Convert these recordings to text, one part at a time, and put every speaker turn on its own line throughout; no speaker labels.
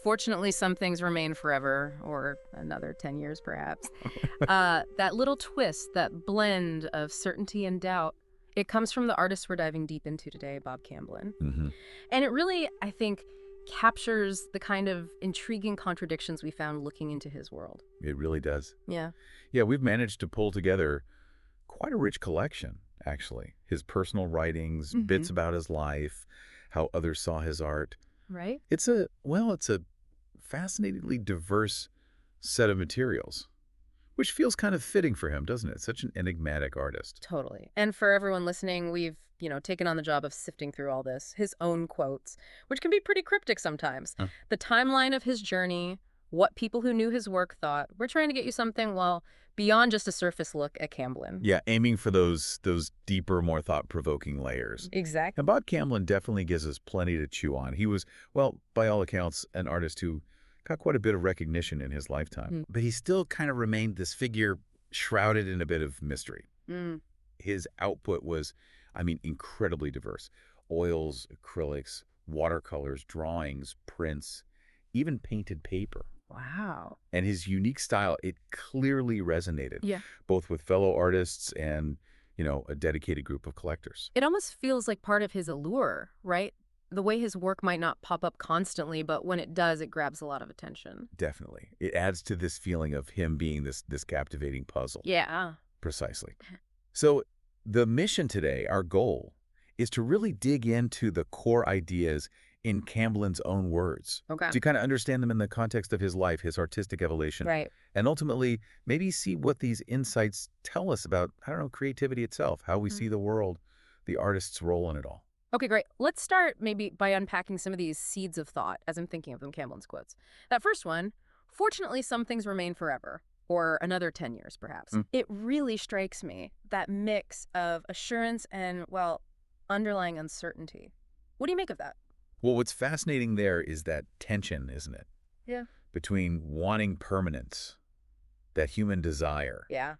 Fortunately, some things remain forever, or another 10 years perhaps. That little twist, that blend of certainty and doubt, it comes from the artist we're diving deep into today, Bob Camblin.
Hmm.
And it really, I think, captures the kind of intriguing contradictions we found looking into his world.
It really does.
Yeah.
Yeah, we've managed to pull together quite a rich collection, actually. His personal writings, bits about his life, how others saw his art.
Right?
It's a fascinatingly diverse set of materials, which feels kind of fitting for him, doesn't it? Such an enigmatic artist.
Totally. And for everyone listening, we've, taken on the job of sifting through all this, his own quotes, which can be pretty cryptic sometimes.
Huh.
The timeline of his journey, what people who knew his work thought. We're trying to get you something, well, beyond just a surface look at Camblin.
Yeah, aiming for those deeper, more thought-provoking layers.
Exactly.
And Bob Camblin definitely gives us plenty to chew on. He was, well, by all accounts, an artist who got quite a bit of recognition in his lifetime. But he still kind of remained this figure shrouded in a bit of mystery. His output was, incredibly diverse. Oils, acrylics, watercolors, drawings, prints, even painted paper.
Wow.
And his unique style, it clearly resonated,
Yeah.
both with fellow artists and, a dedicated group of collectors.
It almost feels like part of his allure, right? The way his work might not pop up constantly, but when it does, it grabs a lot of attention.
Definitely. It adds to this feeling of him being this captivating puzzle.
Yeah.
Precisely. So the mission today, our goal, is to really dig into the core ideas in Camblin's own words,
Okay.
to kind of understand them in the context of his life, his artistic evolution,
Right.
and ultimately maybe see what these insights tell us about, creativity itself, how we see the world, the artist's role in it all.
Okay, great. Let's start maybe by unpacking some of these seeds of thought as I'm thinking of them, Camblin's quotes. That first one, fortunately, some things remain forever, or another 10 years perhaps. It really strikes me, that mix of assurance and, well, underlying uncertainty. What do you make of that?
Well, what's fascinating there is that tension, isn't it?
Yeah.
Between wanting permanence, that human desire,
Yeah.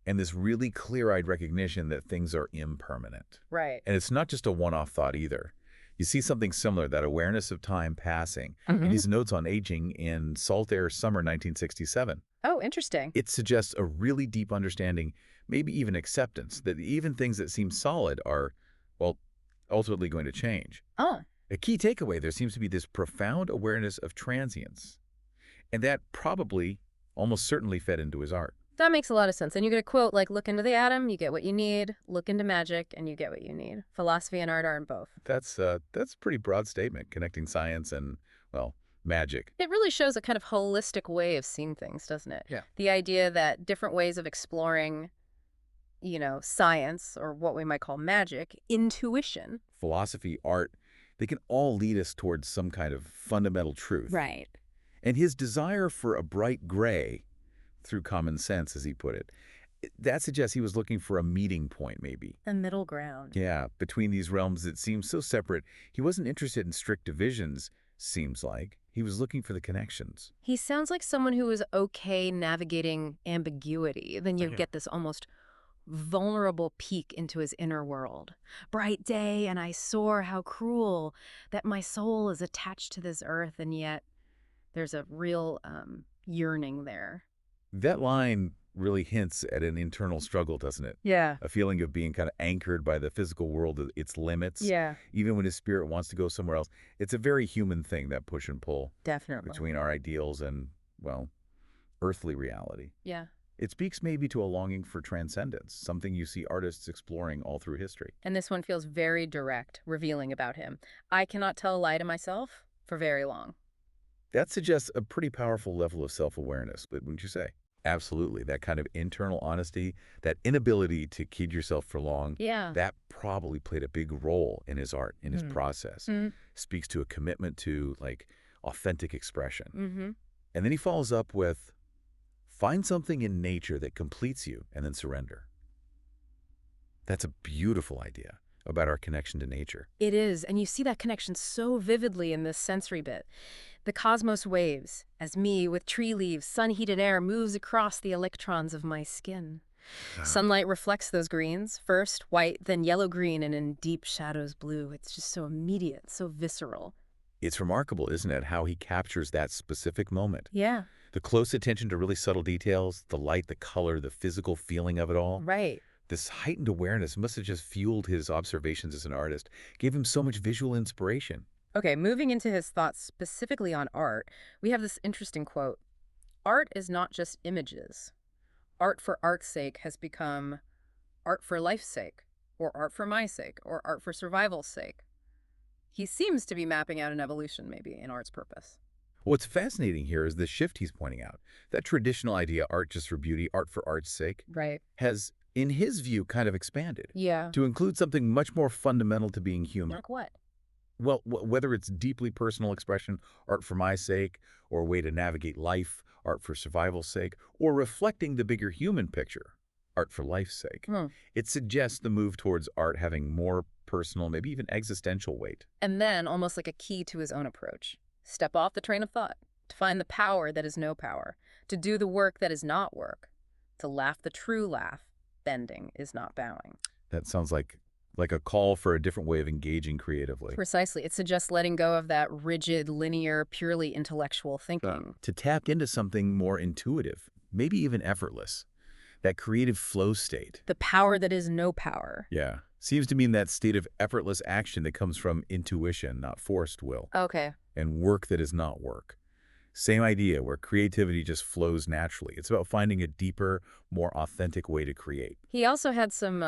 and this really clear-eyed recognition that things are impermanent.
Right.
And it's not just a one-off thought either. You see something similar, that awareness of time passing, in his notes on aging in Salt Air Summer 1967.
Oh, interesting.
It suggests a really deep understanding, maybe even acceptance, that even things that seem solid are, well, ultimately going to change.
Oh.
A key takeaway, there seems to be this profound awareness of transience. And that probably, almost certainly fed into his art.
That makes a lot of sense. And you get a quote like, look into the atom, you get what you need. Look into magic, and you get what you need. Philosophy and art are in both.
That's a pretty broad statement, connecting science and, well, magic.
It really shows a kind of holistic way of seeing things, doesn't it?
Yeah.
The idea that different ways of exploring, science, or what we might call magic, intuition.
Philosophy, art, they can all lead us towards some kind of fundamental truth.
Right.
And his desire for a bright gray, through common sense, as he put it, that suggests he was looking for a meeting point, maybe.
A middle ground.
Yeah, between these realms that seem so separate. He wasn't interested in strict divisions, seems like. He was looking for the connections.
He sounds like someone who is okay navigating ambiguity. Then you get this almost vulnerable peek into his inner world. Bright day, and I soar, how cruel, that my soul is attached to this earth, and yet there's a real yearning there.
That line really hints at an internal struggle, doesn't it?
Yeah.
A feeling of being kind of anchored by the physical world, its limits.
Yeah,
Even when his spirit wants to go somewhere else. It's a very human thing, that push and pull
definitely.
between our ideals and, well, earthly reality.
Yeah.
It speaks maybe to a longing for transcendence, something you see artists exploring all through history.
And this one feels very direct, revealing about him. I cannot tell a lie to myself for very long.
That suggests a pretty powerful level of self-awareness, wouldn't you say? Absolutely. That kind of internal honesty, that inability to kid yourself for long,
Yeah.
that probably played a big role in his art, in his process. Speaks to a commitment to, like, authentic expression. And then he follows up with, find something in nature that completes you, and then surrender. That's a beautiful idea about our connection to nature.
It is, and you see that connection so vividly in this sensory bit. The cosmos waves, as me, with tree leaves, sun-heated air, moves across the electrons of my skin. Sunlight reflects those greens, first white, then yellow-green, and in deep shadows blue. It's just so immediate, so visceral.
It's remarkable, isn't it, how he captures that specific moment.
Yeah.
The close attention to really subtle details, the light, the color, the physical feeling of it all.
Right.
This heightened awareness must have just fueled his observations as an artist, gave him so much visual inspiration.
Okay, moving into his thoughts specifically on art, we have this interesting quote. Art is not just images. Art for art's sake has become art for life's sake, or art for my sake, or art for survival's sake. He seems to be mapping out an evolution, maybe, in art's purpose.
What's fascinating here is the shift he's pointing out. That traditional idea, art just for beauty, art for art's sake,
Right.
has, in his view, kind of expanded
Yeah.
to include something much more fundamental to being human.
Like what?
Well, whether it's deeply personal expression, art for my sake, or a way to navigate life, art for survival's sake, or reflecting the bigger human picture, art for life's sake,
Hmm.
it suggests the move towards art having more personal, maybe even existential weight.
And then, almost like a key to his own approach, step off the train of thought, to find the power that is no power, to do the work that is not work, to laugh the true laugh, bending is not bowing.
That sounds like a call for a different way of engaging creatively.
Precisely. It suggests letting go of that rigid, linear, purely intellectual thinking.
To tap into something more intuitive, maybe even effortless. That creative flow state.
The power that is no power.
Yeah. Seems to mean that state of effortless action that comes from intuition, not forced will,
Okay.
and work that is not work. Same idea, where creativity just flows naturally. It's about finding a deeper, more authentic way to create.
He also had some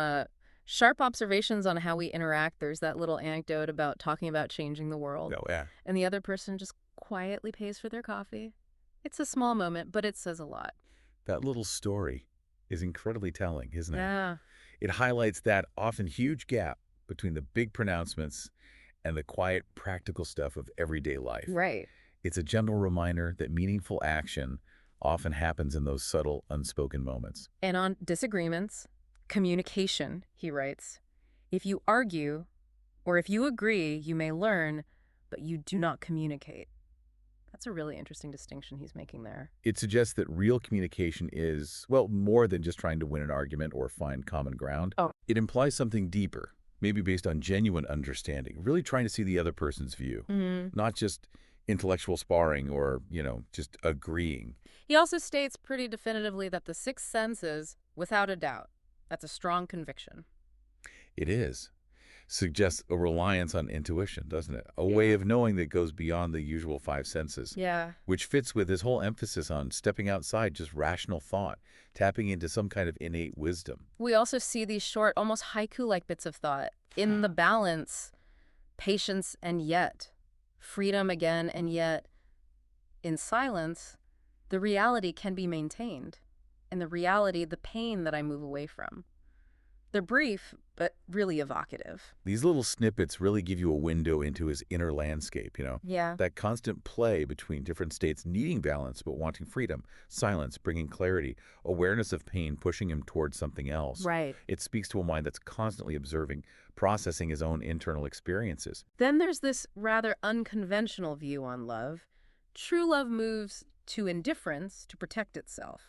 sharp observations on how we interact. There's that little anecdote about talking about changing the world,
Oh, yeah.
and the other person just quietly pays for their coffee. It's a small moment, but it says a lot.
That little story is incredibly telling, isn't it?
Yeah.
It highlights that often huge gap between the big pronouncements and the quiet, practical stuff of everyday life.
Right.
It's a gentle reminder that meaningful action often happens in those subtle, unspoken moments.
And on disagreements, communication, he writes, if you argue or if you agree, you may learn, but you do not communicate. That's a really interesting distinction he's making there.
It suggests that real communication is, well, more than just trying to win an argument or find common ground.
Oh.
It implies something deeper, maybe based on genuine understanding, really trying to see the other person's view, not just intellectual sparring or, just agreeing.
He also states pretty definitively that the sixth sense is, without a doubt, that's a strong conviction.
It is. Suggests a reliance on intuition, doesn't it? A way of knowing that goes beyond the usual five senses.
Yeah.
Which fits with his whole emphasis on stepping outside just rational thought, tapping into some kind of innate wisdom.
We also see these short, almost haiku-like bits of thought. In the balance, patience and yet, freedom again and yet. In silence, the reality can be maintained. And the reality, the pain that I move away from. They're brief, but really evocative.
These little snippets really give you a window into his inner landscape,
Yeah.
That constant play between different states needing balance but wanting freedom, silence bringing clarity, awareness of pain pushing him towards something else.
Right.
It speaks to a mind that's constantly observing, processing his own internal experiences.
Then there's this rather unconventional view on love. True love moves to indifference to protect itself.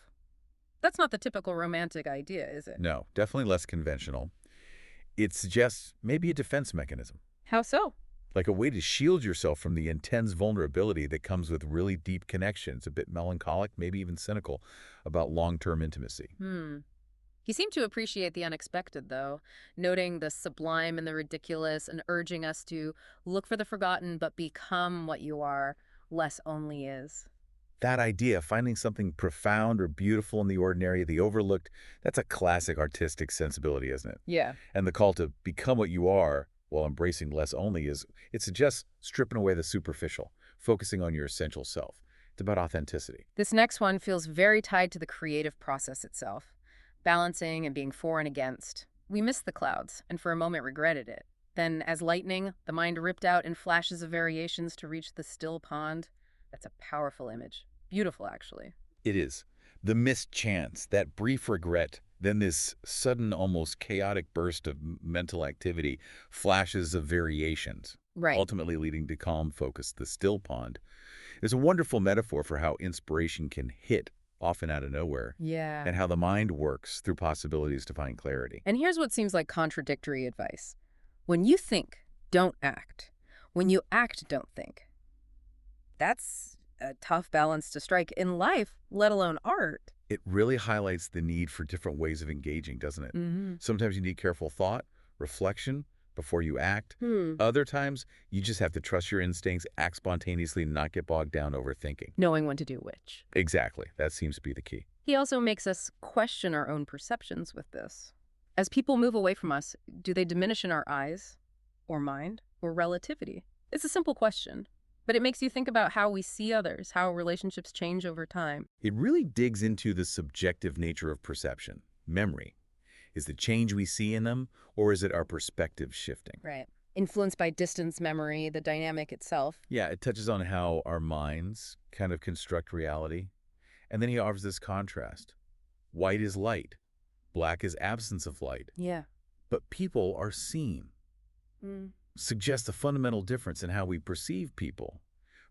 That's not the typical romantic idea, is it?
No, definitely less conventional. It suggests maybe a defense mechanism,
How so?
like a way to shield yourself from the intense vulnerability that comes with really deep connections, a bit melancholic, maybe even cynical, about long-term intimacy.
He seemed to appreciate the unexpected, though, noting the sublime and the ridiculous and urging us to look for the forgotten but become what you are, less only is.
That idea, finding something profound or beautiful in the ordinary, the overlooked, that's a classic artistic sensibility, isn't it?
Yeah.
And the call to become what you are while embracing less only it suggests stripping away the superficial, focusing on your essential self. It's about authenticity.
This next one feels very tied to the creative process itself, balancing and being for and against. We missed the clouds, and for a moment regretted it. Then, as lightning, the mind ripped out in flashes of variations to reach the still pond. That's a powerful image. Beautiful, actually.
It is. The missed chance, that brief regret, then this sudden, almost chaotic burst of mental activity, flashes of variations,
Right.
ultimately leading to calm focus, the still pond. It's a wonderful metaphor for how inspiration can hit, often out of nowhere,
Yeah.
and how the mind works through possibilities to find clarity.
And here's what seems like contradictory advice. When you think, don't act. When you act, don't think. That's a tough balance to strike in life, let alone art.
It really highlights the need for different ways of engaging, doesn't it?
Hmm.
Sometimes you need careful thought, reflection before you act.
Hmm.
Other times, you just have to trust your instincts, act spontaneously, not get bogged down overthinking.
Knowing when to do which.
Exactly. That seems to be the key.
He also makes us question our own perceptions with this. As people move away from us, do they diminish in our eyes, or mind, or relativity? It's a simple question, but it makes you think about how we see others, how relationships change over time.
It really digs into the subjective nature of perception, memory. Is the change we see in them, or is it our perspective shifting?
Right. Influenced by distance memory, the dynamic itself.
Yeah, it touches on how our minds kind of construct reality. And then he offers this contrast. White is light. Black is absence of light.
Yeah.
But people are seen.
Mm.
Suggests a fundamental difference in how we perceive people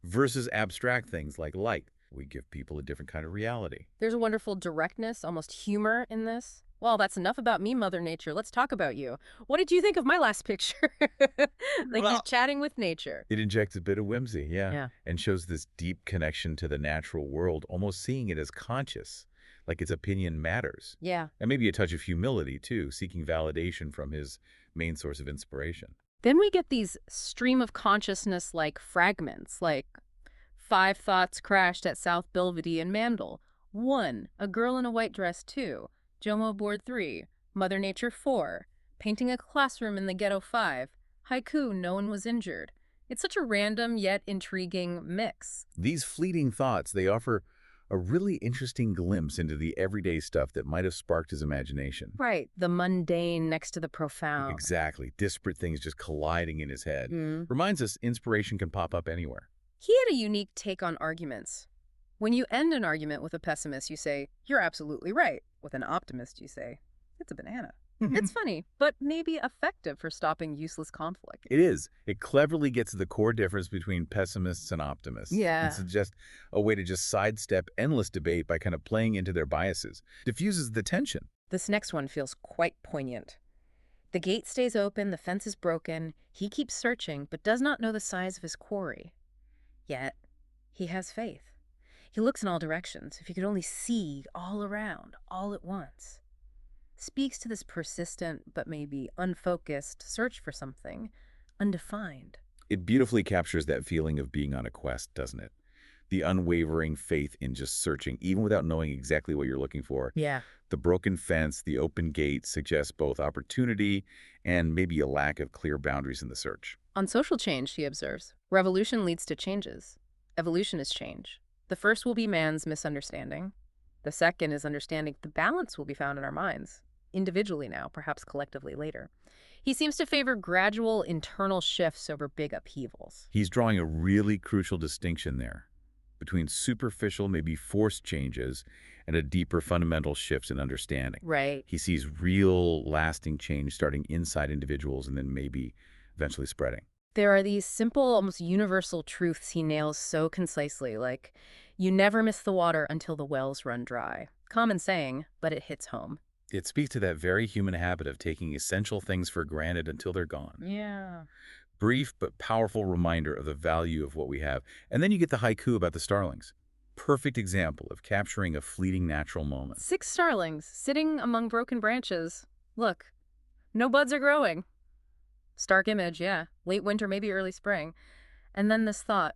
versus abstract things like light. We give people a different kind of reality.
There's a wonderful directness, almost humor in this. Well, that's enough about me, Mother Nature. Let's talk about you. What did you think of my last picture? Like he's chatting with nature.
It injects a bit of whimsy,
Yeah.
and shows this deep connection to the natural world, almost seeing it as conscious, like its opinion matters.
Yeah.
And maybe a touch of humility, too, seeking validation from his main source of inspiration.
Then we get these stream of consciousness like fragments, like 5 thoughts crashed at South Belvedere in Mandel. 1, a girl in a white dress. 2, Jomo board. 3, Mother Nature. 4, painting a classroom in the ghetto. 5, haiku, no one was injured. It's such a random yet intriguing mix.
These fleeting thoughts, they offer a really interesting glimpse into the everyday stuff that might have sparked his imagination.
Right, the mundane next to the profound.
Exactly. Disparate things just colliding in his head.
Mm.
Reminds us inspiration can pop up anywhere.
He had a unique take on arguments. When you end an argument with a pessimist, you say, "You're absolutely right." With an optimist, you say, "It's a banana." It's funny, but maybe effective for stopping useless conflict.
It is. It cleverly gets to the core difference between pessimists and optimists.
Yeah.
And suggests a way to just sidestep endless debate by kind of playing into their biases. Diffuses the tension.
This next one feels quite poignant. The gate stays open, the fence is broken. He keeps searching, but does not know the size of his quarry. Yet, he has faith. He looks in all directions. If he could only see all around, all at once. Speaks to this persistent, but maybe unfocused search for something undefined.
It beautifully captures that feeling of being on a quest, doesn't it? The unwavering faith in just searching, even without knowing exactly what you're looking for.
Yeah.
The broken fence, the open gate suggests both opportunity and maybe a lack of clear boundaries in the search.
On social change, he observes, revolution leads to changes. Evolution is change. The first will be man's misunderstanding. The second is understanding the balance will be found in our minds, individually now, perhaps collectively later. He seems to favor gradual internal shifts over big upheavals.
He's drawing a really crucial distinction there between superficial, maybe forced changes and a deeper fundamental shifts in understanding.
Right.
He sees real, lasting change starting inside individuals and then maybe eventually spreading.
There are these simple, almost universal truths he nails so concisely, like, you never miss the water until the wells run dry. Common saying, but it hits home.
It speaks to that very human habit of taking essential things for granted until they're gone.
Yeah.
Brief but powerful reminder of the value of what we have. And then you get the haiku about the starlings. Perfect example of capturing a fleeting natural moment.
6 starlings sitting among broken branches. Look, no buds are growing. Stark image, yeah. Late winter, maybe early spring. And then this thought.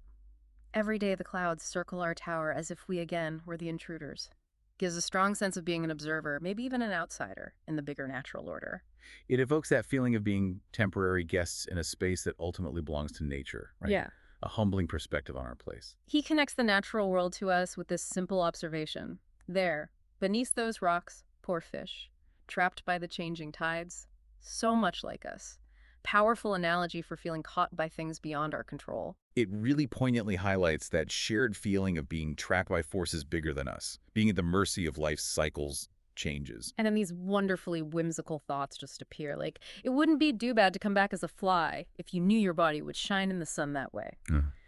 Every day the clouds circle our tower as if we again were the intruders. Gives a strong sense of being an observer, maybe even an outsider, in the bigger natural order.
It evokes that feeling of being temporary guests in a space that ultimately belongs to nature, right?
Yeah.
A humbling perspective on our place.
He connects the natural world to us with this simple observation. There, beneath those rocks, poor fish, trapped by the changing tides, so much like us. Powerful analogy for feeling caught by things beyond our control.
It really poignantly highlights that shared feeling of being trapped by forces bigger than us, being at the mercy of life's cycles, changes.
And then these wonderfully whimsical thoughts just appear, like, it wouldn't be too bad to come back as a fly if you knew your body would shine in the sun that way.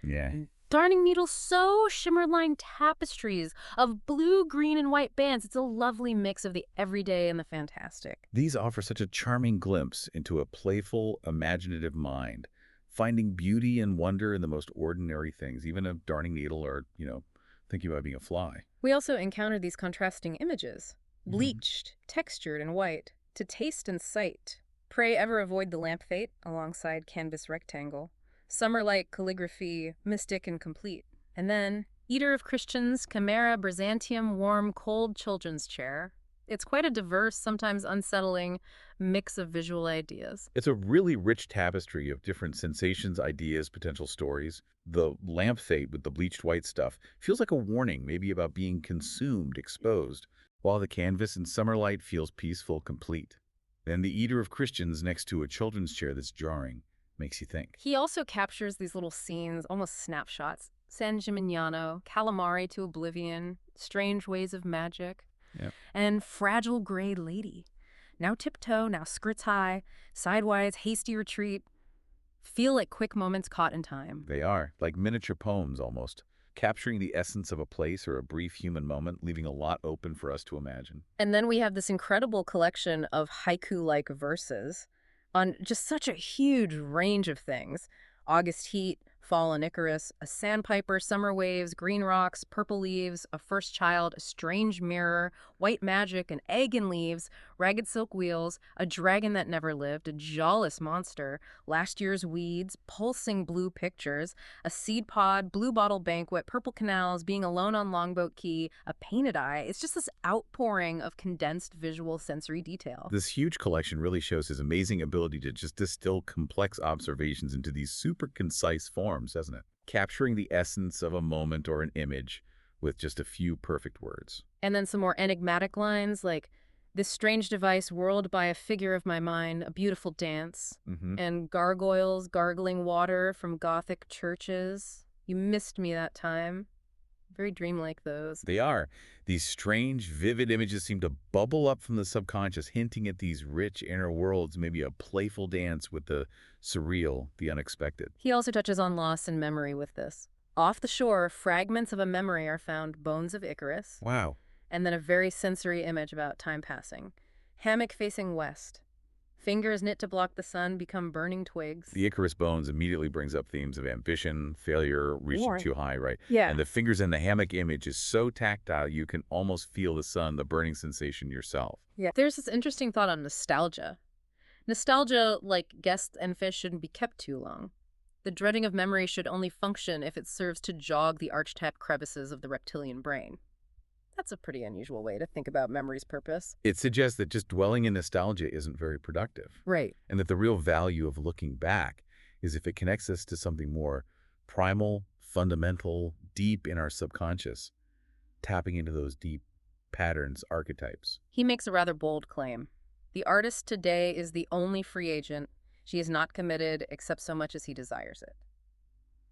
Yeah.
Darning needles so shimmer-lined tapestries of blue, green, and white bands. It's a lovely mix of the everyday and the fantastic.
These offer such a charming glimpse into a playful, imaginative mind, finding beauty and wonder in the most ordinary things, even a darning needle or, thinking about being a fly.
We also encounter these contrasting images,
Hmm.
bleached, textured, and white, to taste and sight. Pray ever avoid the lamp fate alongside canvas rectangle. Summer-like calligraphy, mystic and complete. And then, Eater of Christians, Chimera, Byzantium, warm, cold children's chair. It's quite a diverse, sometimes unsettling mix of visual ideas.
It's a really rich tapestry of different sensations, ideas, potential stories. The lamp fate with the bleached white stuff feels like a warning, maybe about being consumed, exposed, while the canvas in summer light feels peaceful, complete. Then the Eater of Christians next to a children's chair that's jarring makes you think.
He also captures these little scenes, almost snapshots. San Gimignano, Calamari to Oblivion, Strange Ways of Magic,
Yeah.
and Fragile Gray Lady. Now tiptoe, now skirts high, sidewise, hasty retreat. Feel like quick moments caught in time.
They are, like miniature poems almost, capturing the essence of a place or a brief human moment, leaving a lot open for us to imagine.
And then we have this incredible collection of haiku-like verses on just such a huge range of things. August heat, fall on Icarus, a sandpiper, summer waves, green rocks, purple leaves, a first child, a strange mirror, white magic, an egg in leaves, ragged silk wheels, a dragon that never lived, a jawless monster, last year's weeds, pulsing blue pictures, a seed pod, blue bottle banquet, purple canals, being alone on Longboat Key, a painted eye. It's just this outpouring of condensed visual sensory detail.
This huge collection really shows his amazing ability to just distill complex observations into these super concise forms, doesn't it? Capturing the essence of a moment or an image with just a few perfect words.
And then some more enigmatic lines like, this strange device whirled by a figure of my mind, a beautiful dance,
Hmm.
and gargoyles gargling water from Gothic churches. You missed me that time. Very dreamlike, those.
They are. These strange, vivid images seem to bubble up from the subconscious, hinting at these rich inner worlds, maybe a playful dance with the surreal, the unexpected.
He also touches on loss and memory with this. Off the shore, fragments of a memory are found, bones of Icarus,
Wow.
and then a very sensory image about time passing. Hammock facing west. Fingers knit to block the sun become burning twigs.
The Icarus bones immediately brings up themes of ambition, failure, reaching
War.
too high, right?
Yeah.
And the fingers in the hammock image is so tactile you can almost feel the sun, the burning sensation yourself.
Yeah. There's this interesting thought on nostalgia. Nostalgia, like guests and fish, shouldn't be kept too long. The dreading of memory should only function if it serves to jog the arch-tapped crevices of the reptilian brain. That's a pretty unusual way to think about memory's purpose.
It suggests that just dwelling in nostalgia isn't very productive,
Right.
and that the real value of looking back is if it connects us to something more primal, fundamental, deep in our subconscious, tapping into those deep patterns, archetypes.
He makes a rather bold claim. The artist today is the only free agent. She is not committed except so much as he desires it.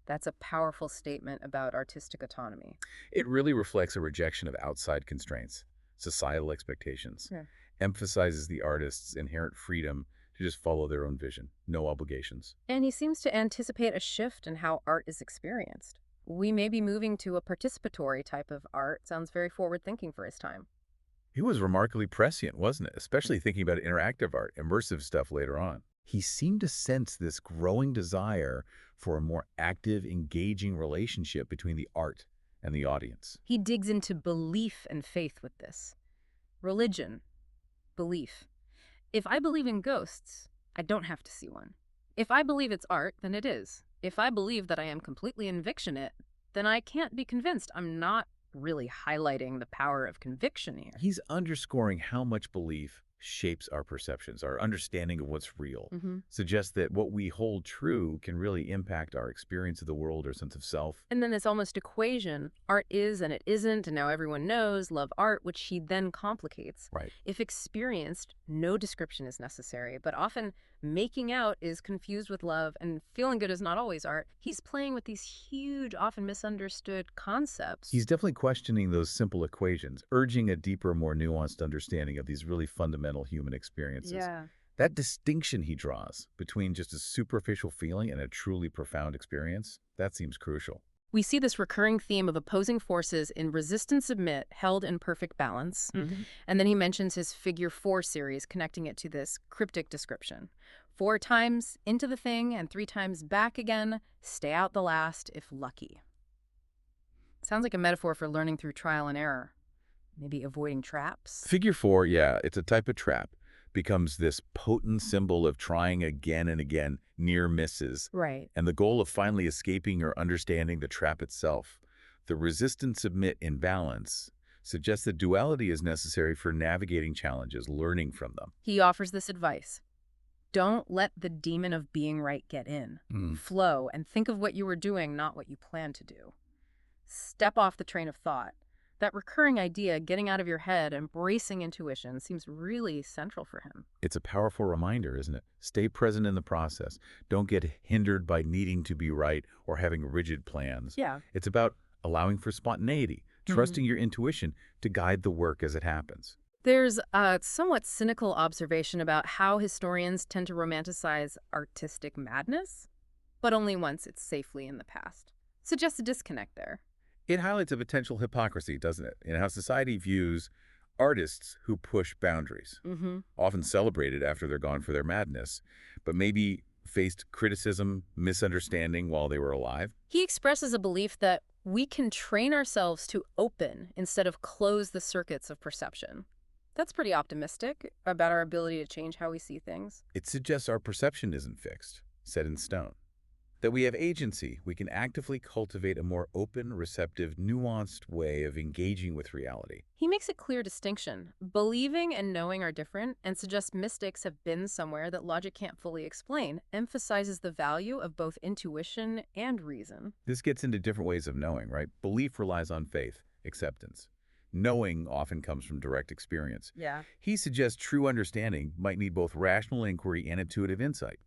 That's a powerful statement about artistic autonomy.
It really reflects a rejection of outside constraints, societal expectations,
Yeah.
emphasizes the artist's inherent freedom to just follow their own vision, no obligations.
And he seems to anticipate a shift in how art is experienced. We may be moving to a participatory type of art. Sounds very forward-thinking for his time.
He was remarkably prescient, wasn't it? Especially thinking about interactive art, immersive stuff later on. He seemed to sense this growing desire for a more active, engaging relationship between the art and the audience.
He digs into belief and faith with this. Religion, belief. If I believe in ghosts, I don't have to see one. If I believe it's art, then it is. If I believe that I am completely invictionate, then I can't be convinced. I'm not really highlighting the power of conviction here.
He's underscoring how much belief shapes our perceptions, our understanding of what's real. Suggests that what we hold true can really impact our experience of the world or sense of self.
And then this almost equation, art is and it isn't, and now everyone knows, love art, which he then complicates.
Right.
If experienced, no description is necessary, but often making out is confused with love, and feeling good is not always art. He's playing with these huge, often misunderstood concepts.
He's definitely questioning those simple equations, urging a deeper, more nuanced understanding of these really fundamental human experiences.
Yeah.
That distinction he draws between just a superficial feeling and a truly profound experience, that seems crucial.
We see this recurring theme of opposing forces in resist and submit, held in perfect balance. And then he mentions his Figure 4 series, connecting it to this cryptic description. 4 times into the thing and 3 times back again, stay out the last if lucky. Sounds like a metaphor for learning through trial and error. Maybe avoiding traps?
Figure 4, yeah, it's a type of trap, becomes this potent symbol of trying again and again, near misses,
Right.
and the goal of finally escaping or understanding the trap itself. The resist-and-submit imbalance suggests that duality is necessary for navigating challenges, learning from them.
He offers this advice. Don't let the demon of being right get in.
Mm.
Flow and think of what you were doing, not what you plan to do. Step off the train of thought. That recurring idea, getting out of your head, embracing intuition, seems really central for him.
It's a powerful reminder, isn't it? Stay present in the process. Don't get hindered by needing to be right or having rigid plans.
Yeah.
It's about allowing for spontaneity, trusting your intuition to guide the work as it happens.
There's a somewhat cynical observation about how historians tend to romanticize artistic madness, but only once it's safely in the past. Suggests a disconnect there.
It highlights a potential hypocrisy, doesn't it, in how society views artists who push boundaries, often celebrated after they're gone for their madness, but maybe faced criticism, misunderstanding while they were alive.
He expresses a belief that we can train ourselves to open instead of close the circuits of perception. That's pretty optimistic about our ability to change how we see things.
It suggests our perception isn't fixed, set in stone. That we have agency, we can actively cultivate a more open, receptive, nuanced way of engaging with reality.
He makes a clear distinction. Believing and knowing are different, and suggests mystics have been somewhere that logic can't fully explain, emphasizes the value of both intuition and reason.
This gets into different ways of knowing, right? Belief relies on faith, acceptance. Knowing often comes from direct experience.
Yeah.
He suggests true understanding might need both rational inquiry and intuitive insight.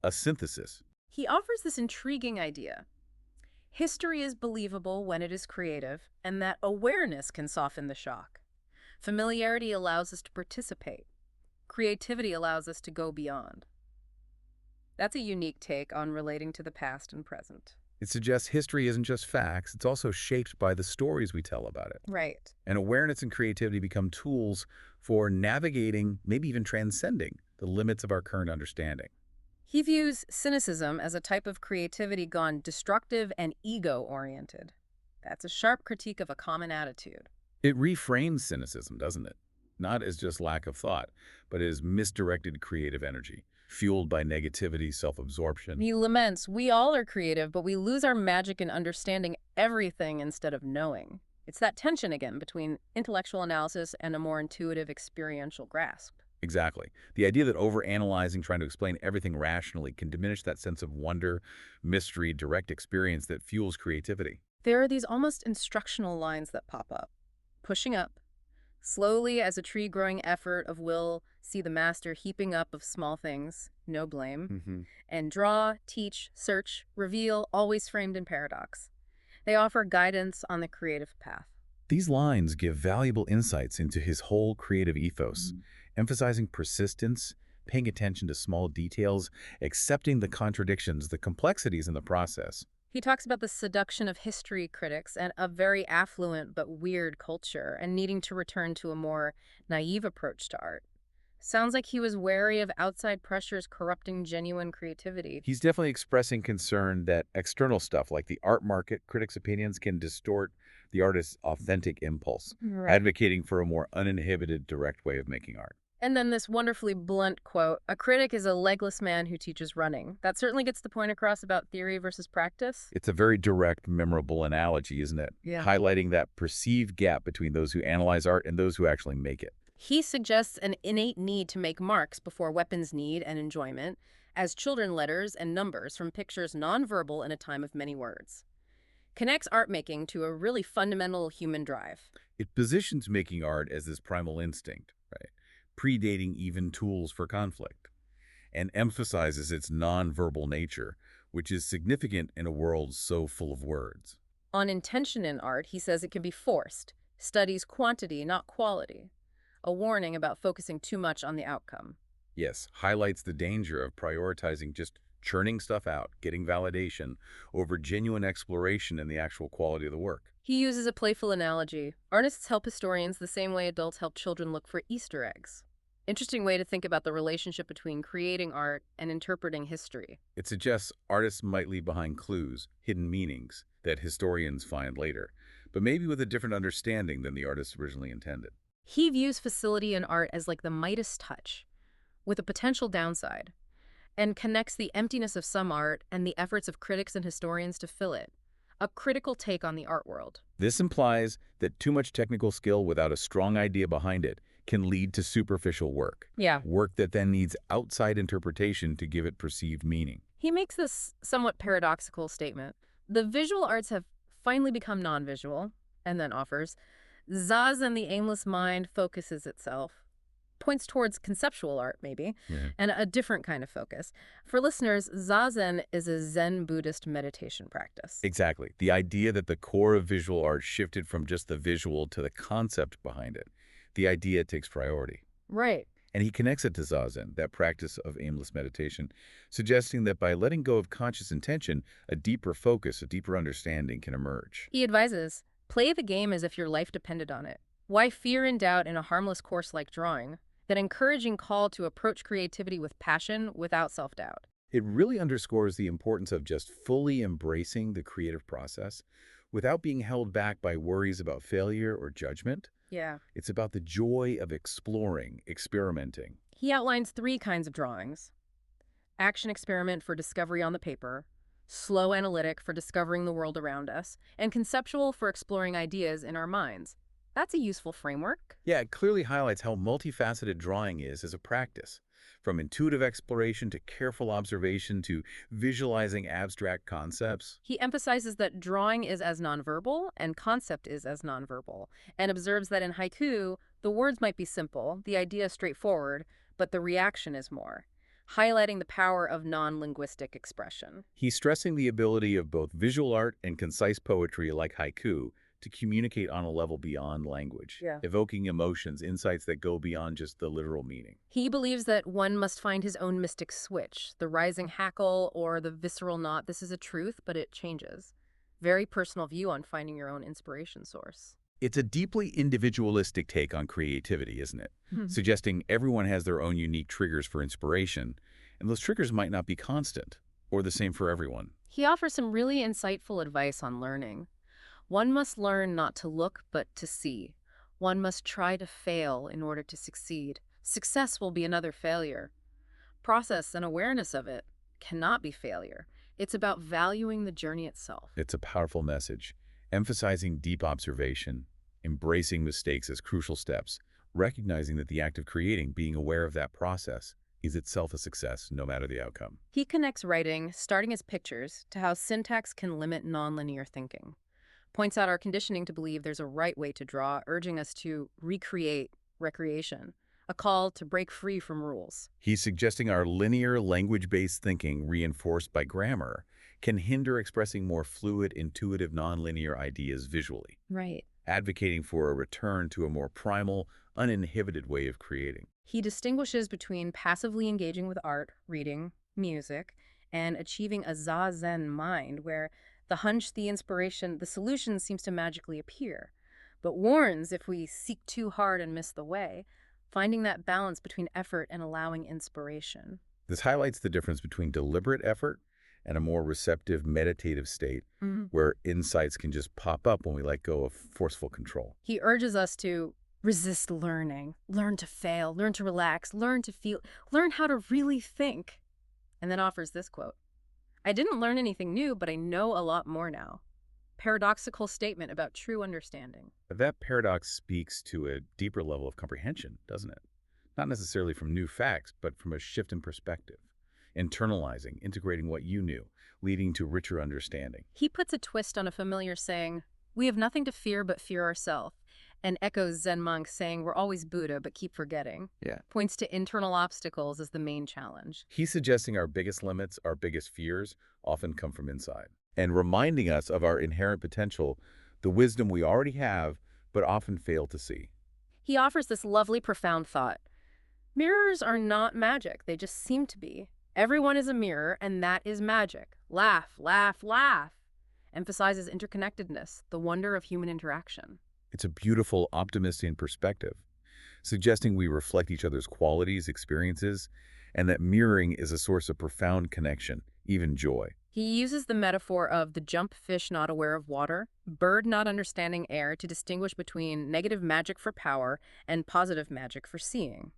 A synthesis.
He offers this intriguing idea. History is believable when it is creative, and that awareness can soften the shock. Familiarity allows us to participate. Creativity allows us to go beyond. That's a unique take on relating to the past and present.
It suggests history isn't just facts, it's also shaped by the stories we tell about it.
Right.
And awareness and creativity become tools for navigating, maybe even transcending, the limits of our current understanding.
He views cynicism as a type of creativity gone destructive and ego-oriented. That's a sharp critique of a common attitude.
It reframes cynicism, doesn't it? Not as just lack of thought, but as misdirected creative energy, fueled by negativity, self-absorption.
He laments, we all are creative, but we lose our magic in understanding everything instead of knowing. It's that tension again between intellectual analysis and a more intuitive experiential grasp.
Exactly. The idea that overanalyzing, trying to explain everything rationally, can diminish that sense of wonder, mystery, direct experience that fuels creativity.
There are these almost instructional lines that pop up. Pushing up. Slowly, as a tree-growing effort of will, see the master heaping up of small things, no blame. And draw, teach, search, reveal, always framed in paradox. They offer guidance on the creative path.
These lines give valuable insights into his whole creative ethos, emphasizing persistence, paying attention to small details, accepting the contradictions, the complexities in the process.
He talks about the seduction of history critics and a very affluent but weird culture and needing to return to a more naive approach to art. Sounds like he was wary of outside pressures corrupting genuine creativity.
He's definitely expressing concern that external stuff like the art market, critics' opinions can distort the artist's authentic impulse, advocating for a more uninhibited, direct way of making art.
And then this wonderfully blunt quote, a critic is a legless man who teaches running. That certainly gets the point across about theory versus practice.
It's a very direct, memorable analogy, isn't it?
Yeah.
Highlighting that perceived gap between those who analyze art and those who actually make it.
He suggests an innate need to make marks before weapons need and enjoyment, as children letters and numbers from pictures nonverbal in a time of many words. Connects art making to a really fundamental human drive.
It positions making art as this primal instinct, right? Predating even tools for conflict, and emphasizes its nonverbal nature, which is significant in a world so full of words.
On intention in art, he says it can be forced, studies quantity, not quality. A warning about focusing too much on the outcome.
Yes, highlights the danger of prioritizing just churning stuff out, getting validation, over genuine exploration and the actual quality of the work.
He uses a playful analogy. Artists help historians the same way adults help children look for Easter eggs. Interesting way to think about the relationship between creating art and interpreting history.
It suggests artists might leave behind clues, hidden meanings, that historians find later, but maybe with a different understanding than the artist originally intended.
He views facility in art as like the Midas touch, with a potential downside, and connects the emptiness of some art and the efforts of critics and historians to fill it. A critical take on the art world.
This implies that too much technical skill without a strong idea behind it can lead to superficial
Yeah.
work that then needs outside interpretation to give it perceived meaning.
He makes this somewhat paradoxical statement. The visual arts have finally become non-visual, and then offers, Zazen, the aimless mind, focuses itself. Points towards conceptual art, maybe,
Yeah.
and a different kind of focus. For listeners, Zazen is a Zen Buddhist meditation practice.
Exactly. The idea that the core of visual art shifted from just the visual to the concept behind it. The idea takes priority.
Right.
And he connects it to Zazen, that practice of aimless meditation, suggesting that by letting go of conscious intention, a deeper focus, a deeper understanding can emerge.
He advises, play the game as if your life depended on it. Why fear and doubt in a harmless course like drawing? That encouraging call to approach creativity with passion without self-doubt.
It really underscores the importance of just fully embracing the creative process without being held back by worries about failure or judgment.
Yeah.
It's about the joy of exploring, experimenting.
He outlines 3 kinds of drawings. Action experiment for discovery on the paper, slow analytic for discovering the world around us, and conceptual for exploring ideas in our minds. That's a useful framework.
Yeah, it clearly highlights how multifaceted drawing is as a practice, from intuitive exploration to careful observation to visualizing abstract concepts.
He emphasizes that drawing is as nonverbal and concept is as nonverbal, and observes that in haiku, the words might be simple, the idea straightforward, but the reaction is more, highlighting the power of non-linguistic expression.
He's stressing the ability of both visual art and concise poetry like haiku to communicate on a level beyond language,
Yeah.
evoking emotions, insights that go beyond just the literal meaning.
He believes that one must find his own mystic switch, the rising hackle or the visceral knot. This is a truth, but it changes. Very personal view on finding your own inspiration source.
It's a deeply individualistic take on creativity, isn't it? Suggesting everyone has their own unique triggers for inspiration, and those triggers might not be constant or the same for everyone.
He offers some really insightful advice on learning. One must learn not to look, but to see. One must try to fail in order to succeed. Success will be another failure. Process and awareness of it cannot be failure. It's about valuing the journey itself.
It's a powerful message, emphasizing deep observation, embracing mistakes as crucial steps, recognizing that the act of creating, being aware of that process, is itself a success, no matter the outcome.
He connects writing, starting as pictures, to how syntax can limit nonlinear thinking. Points out our conditioning to believe there's a right way to draw, urging us to recreate recreation, a call to break free from rules.
He's suggesting our linear, language-based thinking, reinforced by grammar, can hinder expressing more fluid, intuitive, nonlinear ideas visually,
Right.
advocating for a return to a more primal, uninhibited way of creating.
He distinguishes between passively engaging with art, reading, music, and achieving a zazen mind where the hunch, the inspiration, the solution seems to magically appear, but warns if we seek too hard and miss the way, finding that balance between effort and allowing inspiration.
This highlights the difference between deliberate effort and a more receptive, meditative state where insights can just pop up when we let go of forceful control.
He urges us to resist learning, learn to fail, learn to relax, learn to feel, learn how to really think, and then offers this quote. I didn't learn anything new, but I know a lot more now. Paradoxical statement about true understanding.
That paradox speaks to a deeper level of comprehension, doesn't it? Not necessarily from new facts, but from a shift in perspective. Internalizing, integrating what you knew, leading to richer understanding.
He puts a twist on a familiar saying, we have nothing to fear but fear ourselves, and echoes Zen monks saying we're always Buddha but keep forgetting.
Yeah.
Points to internal obstacles as the main challenge.
He's suggesting our biggest limits, our biggest fears, often come from inside, and reminding us of our inherent potential, the wisdom we already have, but often fail to see.
He offers this lovely, profound thought. Mirrors are not magic. They just seem to be. Everyone is a mirror, and that is magic. Laugh, laugh, laugh. Emphasizes interconnectedness, the wonder of human interaction.
It's a beautiful, optimistic perspective, suggesting we reflect each other's qualities, experiences, and that mirroring is a source of profound connection, even joy.
He uses the metaphor of the jump fish not aware of water, bird not understanding air to distinguish between negative magic for power and positive magic for seeing,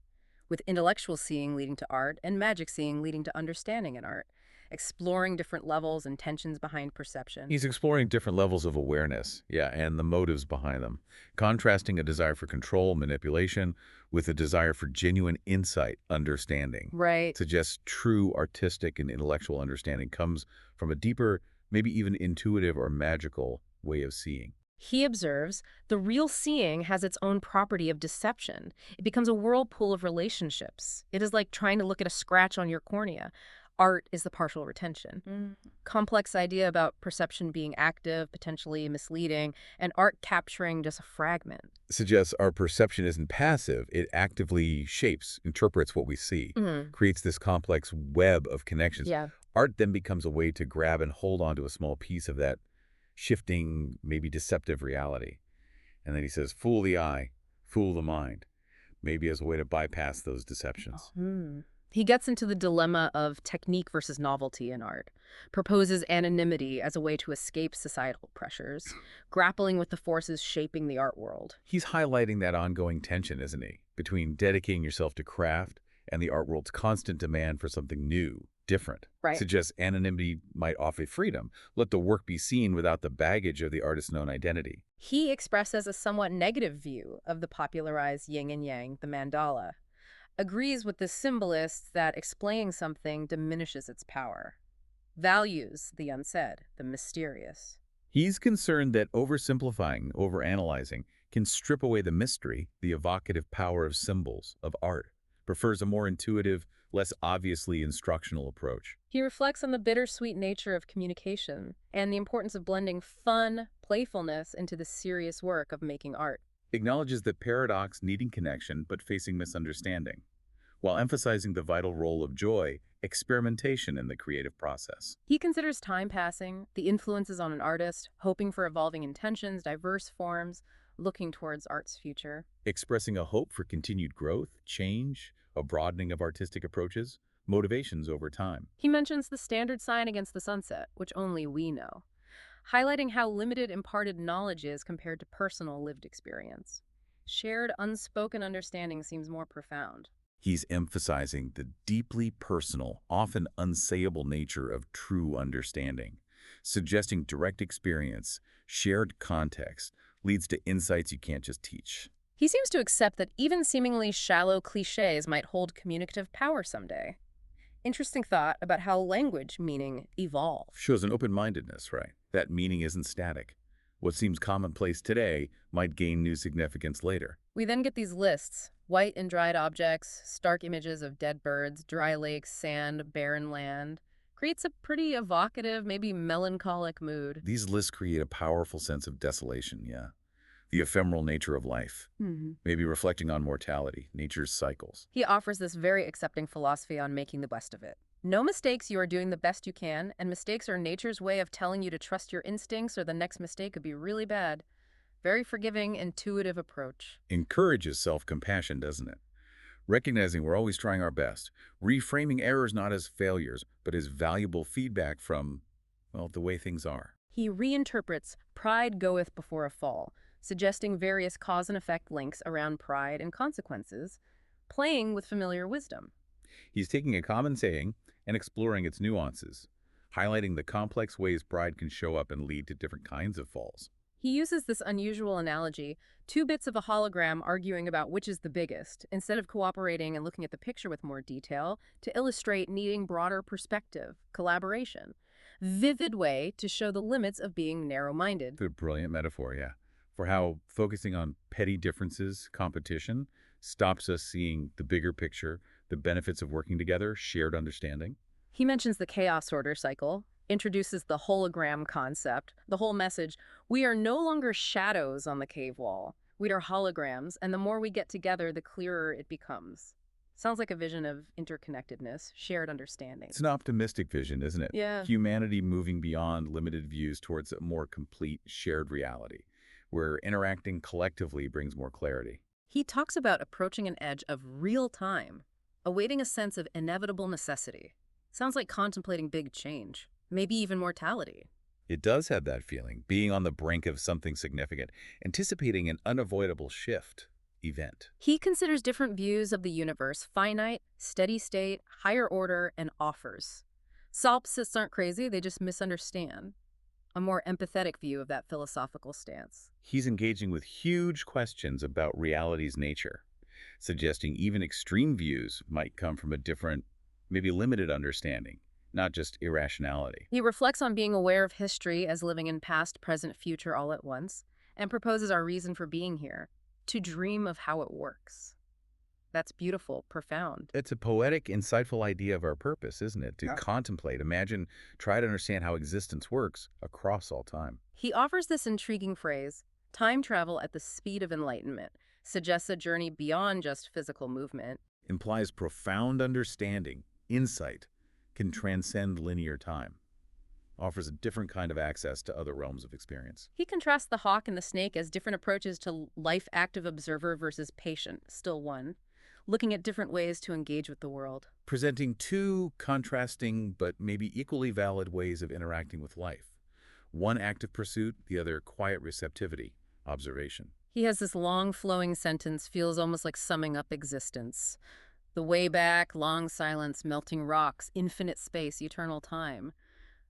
with intellectual seeing leading to art and magic seeing leading to understanding in art, exploring different levels and tensions behind perception.
He's exploring different levels of awareness, yeah, and the motives behind them, contrasting a desire for control, manipulation, with a desire for genuine insight, understanding.
Right.
Suggests true artistic and intellectual understanding comes from a deeper, maybe even intuitive or magical way of seeing.
He observes the real seeing has its own property of deception. It becomes a whirlpool of relationships. It is like trying to look at a scratch on your cornea. Art is the partial retention. Complex idea about perception being active, potentially misleading, and art capturing just a fragment.
Suggests our perception isn't passive, it actively shapes, interprets what we see, creates this complex web of connections.
Yeah.
Art then becomes a way to grab and hold on to a small piece of that shifting, maybe deceptive reality. And then he says, fool the eye, fool the mind, maybe as a way to bypass those deceptions.
He gets into the dilemma of technique versus novelty in art, proposes anonymity as a way to escape societal pressures, grappling with the forces shaping the art world.
He's highlighting that ongoing tension, isn't he, between dedicating yourself to craft and the art world's constant demand for something new, different.
Right.
Suggests anonymity might offer freedom, let the work be seen without the baggage of the artist's known identity.
He expresses a somewhat negative view of the popularized yin and yang, the mandala, agrees with the symbolists that explaining something diminishes its power, values the unsaid, the mysterious.
He's concerned that oversimplifying, overanalyzing can strip away the mystery, the evocative power of symbols, of art, prefers a more intuitive, less obviously instructional approach.
He reflects on the bittersweet nature of communication and the importance of blending fun, playfulness into the serious work of making art.
Acknowledges the paradox needing connection but facing misunderstanding, while emphasizing the vital role of joy, experimentation in the creative process.
He considers time passing, the influences on an artist, hoping for evolving intentions, diverse forms, looking towards art's future.
Expressing a hope for continued growth, change, a broadening of artistic approaches, motivations over time.
He mentions the standard sign against the sunset, which only we know, highlighting how limited imparted knowledge is compared to personal lived experience. Shared unspoken understanding seems more profound.
He's emphasizing the deeply personal, often unsayable nature of true understanding, suggesting direct experience, shared context, leads to insights you can't just teach.
He seems to accept that even seemingly shallow cliches might hold communicative power someday. Interesting thought about how language meaning evolves.
Shows an open-mindedness, right? That meaning isn't static. What seems commonplace today might gain new significance later.
We then get these lists: white and dried objects, stark images of dead birds, dry lakes, sand, barren land. Creates a pretty evocative, maybe melancholic mood.
These lists create a powerful sense of desolation, yeah. The ephemeral nature of life, maybe reflecting on mortality, nature's cycles.
He offers this very accepting philosophy on making the best of it. No mistakes, you are doing the best you can, and mistakes are nature's way of telling you to trust your instincts or the next mistake could be really bad. Very forgiving, intuitive approach.
Encourages self-compassion, doesn't it? Recognizing we're always trying our best, reframing errors not as failures, but as valuable feedback from, well, the way things are.
He reinterprets pride goeth before a fall, suggesting various cause and effect links around pride and consequences, playing with familiar wisdom.
He's taking a common saying and exploring its nuances, highlighting the complex ways pride can show up and lead to different kinds of falls.
He uses this unusual analogy, two bits of a hologram arguing about which is the biggest, instead of cooperating and looking at the picture with more detail, to illustrate needing broader perspective, collaboration. Vivid way to show the limits of being narrow-minded.
A brilliant metaphor, yeah, for how focusing on petty differences, competition, stops us seeing the bigger picture, the benefits of working together, shared understanding.
He mentions the chaos order cycle, introduces the hologram concept, the whole message: we are no longer shadows on the cave wall. We are holograms, and the more we get together, the clearer it becomes. Sounds like a vision of interconnectedness, shared understanding.
It's an optimistic vision, isn't it?
Yeah.
Humanity moving beyond limited views towards a more complete shared reality, where interacting collectively brings more clarity.
He talks about approaching an edge of real time, awaiting a sense of inevitable necessity. Sounds like contemplating big change, maybe even mortality.
It does have that feeling, being on the brink of something significant, anticipating an unavoidable shift, event.
He considers different views of the universe: finite, steady state, higher order, and offers. Solipsists aren't crazy, they just misunderstand. A more empathetic view of that philosophical stance.
He's engaging with huge questions about reality's nature, suggesting even extreme views might come from a different, maybe limited understanding, not just irrationality.
He reflects on being aware of history as living in past, present, future all at once, and proposes our reason for being here: to dream of how it works. That's beautiful, profound.
It's a poetic, insightful idea of our purpose, isn't it? To
Yeah.
contemplate, imagine, try to understand how existence works across all time.
He offers this intriguing phrase: time travel at the speed of enlightenment suggests a journey beyond just physical movement.
Implies profound understanding, insight, can transcend linear time. Offers a different kind of access to other realms of experience.
He contrasts the hawk and the snake as different approaches to life: active observer versus patient, still one, looking at different ways to engage with the world.
Presenting two contrasting but maybe equally valid ways of interacting with life. One active pursuit, the other quiet receptivity, observation.
He has this long flowing sentence, feels almost like summing up existence. The way back, long silence, melting rocks, infinite space, eternal time.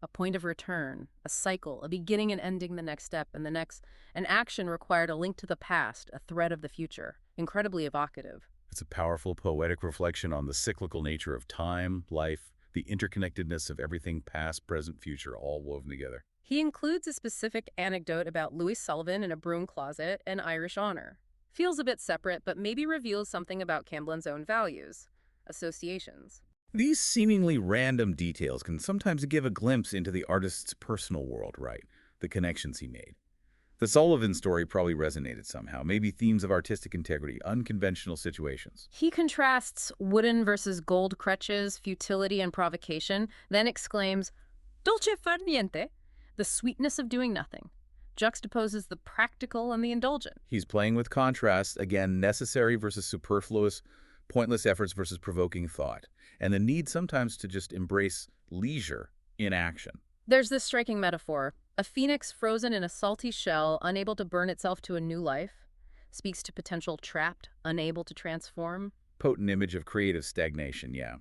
A point of return, a cycle, a beginning and ending, the next step, and the next, an action required, a link to the past, a thread of the future. Incredibly evocative.
It's a powerful, poetic reflection on the cyclical nature of time, life, the interconnectedness of everything past, present, future, all woven together.
He includes a specific anecdote about Louis Sullivan in a broom closet and Irish honor. Feels a bit separate, but maybe reveals something about Camblin's own values, associations.
These seemingly random details can sometimes give a glimpse into the artist's personal world, right? The connections he made. The Sullivan story probably resonated somehow, maybe themes of artistic integrity, unconventional situations.
He contrasts wooden versus gold crutches, futility and provocation, then exclaims, "Dolce far niente," the sweetness of doing nothing, juxtaposes the practical and the indulgent.
He's playing with contrast, again, necessary versus superfluous, pointless efforts versus provoking thought, and the need sometimes to just embrace leisure in action.
There's this striking metaphor: a phoenix frozen in a salty shell, unable to burn itself to a new life, speaks to potential trapped, unable to transform.
Potent image of creative stagnation, yeah,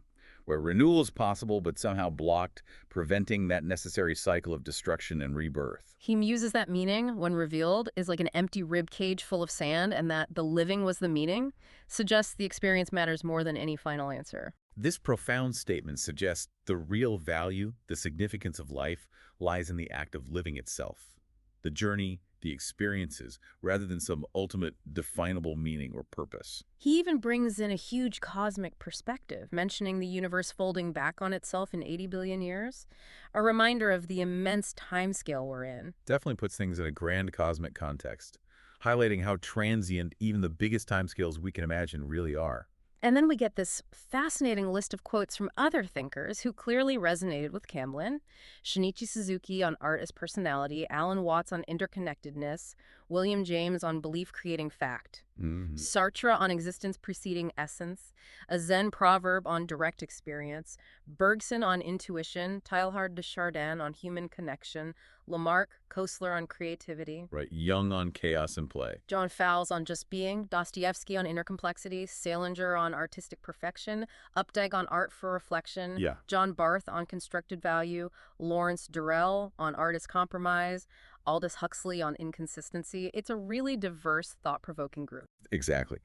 where renewal is possible but somehow blocked, preventing that necessary cycle of destruction and rebirth.
He muses that meaning, when revealed, is like an empty rib cage full of sand, and that the living was the meaning, suggests the experience matters more than any final answer.
This profound statement suggests the real value, the significance of life, lies in the act of living itself. The journey, the experiences, rather than some ultimate definable meaning or purpose.
He even brings in a huge cosmic perspective, mentioning the universe folding back on itself in 80 billion years, a reminder of the immense timescale we're in.
Definitely puts things in a grand cosmic context, highlighting how transient even the biggest timescales we can imagine really are.
And then we get this fascinating list of quotes from other thinkers who clearly resonated with Camblin: Shinichi Suzuki on art as personality, Alan Watts on interconnectedness, William James on belief creating fact, Sartre on existence preceding essence, a Zen proverb on direct experience, Bergson on intuition, Teilhard de Chardin on human connection, Lamarck, Koestler on creativity,
Right, Jung on chaos and play.
John Fowles on just being, Dostoevsky on inner complexity, Salinger on artistic perfection, Updike on art for reflection,
Yeah.
John Barth on constructed value, Lawrence Durrell on art as compromise, Aldous Huxley on inconsistency. It's a really diverse, thought-provoking group.
Exactly.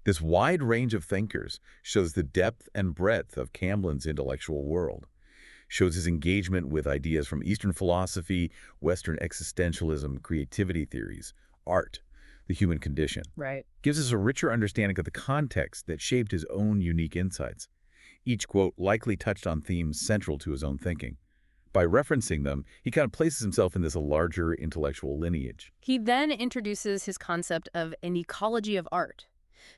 This wide range of thinkers shows the depth and breadth of Camblin's intellectual world, shows his engagement with ideas from Eastern philosophy, Western existentialism, creativity theories, art, the human condition.
Right.
Gives us a richer understanding of the context that shaped his own unique insights. Each quote likely touched on themes central to his own thinking. By referencing them, he kind of places himself in this larger intellectual lineage.
He then introduces his concept of an ecology of art,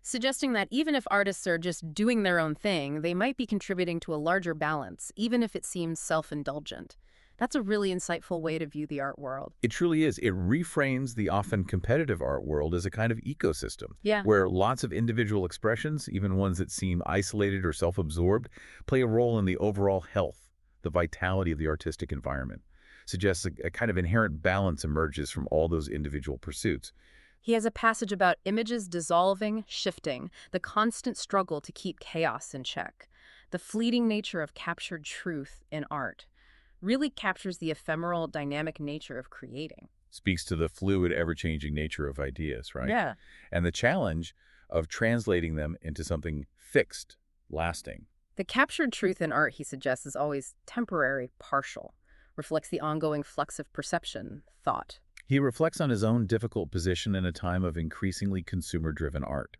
suggesting that even if artists are just doing their own thing, they might be contributing to a larger balance, even if it seems self-indulgent. That's a really insightful way to view the art world.
It truly is. It reframes the often competitive art world as a kind of ecosystem
Yeah.
where lots of individual expressions, even ones that seem isolated or self-absorbed, play a role in the overall health, the vitality of the artistic environment. Suggests a kind of inherent balance emerges from all those individual pursuits.
He has a passage about images dissolving, shifting, the constant struggle to keep chaos in check. The fleeting nature of captured truth in art really captures the ephemeral, dynamic nature of creating.
Speaks to the fluid, ever-changing nature of ideas, right?
Yeah.
And the challenge of translating them into something fixed, lasting.
The captured truth in art, he suggests, is always temporary, partial, reflects the ongoing flux of perception, thought.
He reflects on his own difficult position in a time of increasingly consumer-driven art.